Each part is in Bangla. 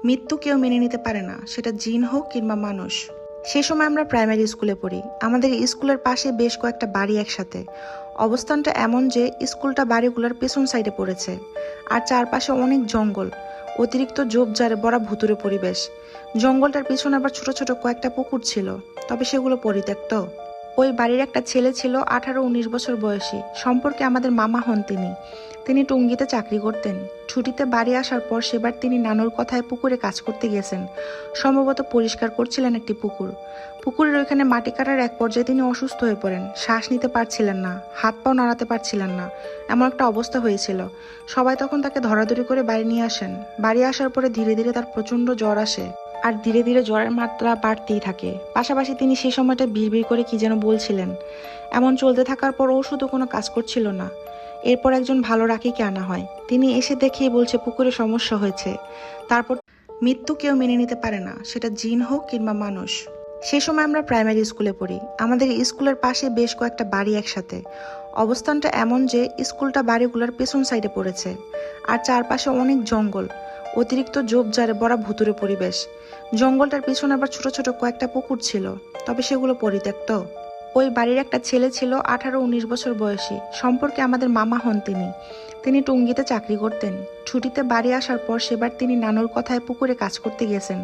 মৃত্যু কেউ মেনে নিতে পারে না, সেটা জিন হোক কিংবা মানুষ। সে সময় আমরা প্রাইমারি স্কুলে পড়ি। আমাদের স্কুলের পাশে বেশ কয়েকটা বাড়ি একসাথে। অবস্থানটা এমন যে স্কুলটা বাড়িগুলোর পেছন সাইডে পড়েছে, আর চারপাশে অনেক জঙ্গল, অতিরিক্ত ঝোপঝাড়ে ভরা ভুতুড়ে পরিবেশ। জঙ্গলটার পিছনে আবার ছোট ছোট কয়েকটা পুকুর ছিল, তবে সেগুলো পরিত্যক্ত। ওই বাড়ির একটা ছেলে ছিল 18-19 বছর বয়সী, সম্পর্কে আমাদের মামা হন তিনি টুঙ্গিতে চাকরি করতেন। ছুটিতে বাড়ি আসার পর সেবার তিনি নানুর কথায় পুকুরে কাজ করতে গেছেন। সম্ভবত পরিষ্কার করছিলেন একটি পুকুর। পুকুরের ওইখানে মাটি কাটার এক পর্যায়ে তিনি অসুস্থ হয়ে পড়েন। শ্বাস নিতে পারছিলেন না, হাত পাও নাড়াতে পারছিলেন না, এমন একটা অবস্থা হয়েছিল। সবাই তখন তাকে ধরাধরি করে বাড়ি নিয়ে আসেন। বাড়ি আসার পরে ধীরে ধীরে তার প্রচন্ড জ্বর আসে, আর ধীরে ধীরে জ্বরের মাত্রা বাড়তেই থাকে। পাশাপাশি তিনি সেই সময়টা বিড়বিড় করে কি যেন বলছিলেন। এমন চলতে থাকার পর ওষুধও কোনো কাজ করছিল না। এরপর একজন ভালো রাকিকে আনা হয়। তিনি এসে দেখেই বলছে পুকুরে সমস্যা হয়েছে। তারপর মৃত্যু কেউ মেনে নিতে পারে না, সেটা জিন হোক কিংবা মানুষ। সে সময় আমরা প্রাইমারি স্কুলে পড়ি। আমাদের স্কুলের পাশে বেশ কয়েকটা বাড়ি একসাথে। অবস্থানটা এমন যে স্কুলটা বাড়িগুলোর পেছন সাইডে পড়েছে, আর চারপাশে অনেক জঙ্গল, অতিরিক্ত ঝোপঝাড়ে ভরা ভুতুড়ে পরিবেশ। জঙ্গলটার পিছনে আবার ছোট ছোট কয়েকটা পুকুর ছিল, তবে সেগুলো পরিত্যক্ত। ওই বাড়ির একটা ছেলে ছিল 18-19 বছর বয়সী, সম্পর্কে আমাদের মামা হন তিনি টুঙ্গিতে চাকরি করতেন। ছুটিতে বাড়ি আসার পর সেবার তিনি নানুর কথায় পুকুরে কাজ করতে গেছেন।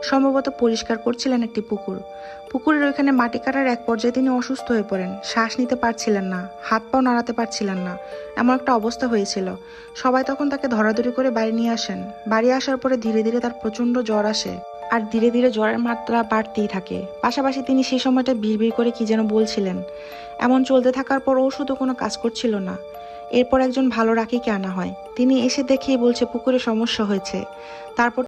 সম্ভবত পরিষ্কার করছিলেন একটি পুকুর। পুকুরের ওইখানে মাটি কাটার এক পর্যায়ে তিনি অসুস্থ হয়ে পড়েন। শ্বাস নিতে পারছিলেন না, হাত পাও নাড়াতে পারছিলেন না, এমন একটা অবস্থা হয়েছিল। সবাই তখন তাকে ধরাধরি করে বাড়ি নিয়ে আসেন। বাড়ি আসার পরে ধীরে ধীরে তার প্রচন্ড জ্বর আসে, আর ধীরে ধীরে জ্বরের মাত্রা বাড়তেই থাকে। পাশাপাশি তিনি সেই সময়টা বিড়বিড় করে কি যেন বলছিলেন। এমন চলতে থাকার পর ওষুধও কোনো কাজ করছিল না। এরপর একজন ভালো রাকিকে আনা হয়। তিনি এসে দেখেই বলছে পুকুরে সমস্যা হয়েছে। তারপর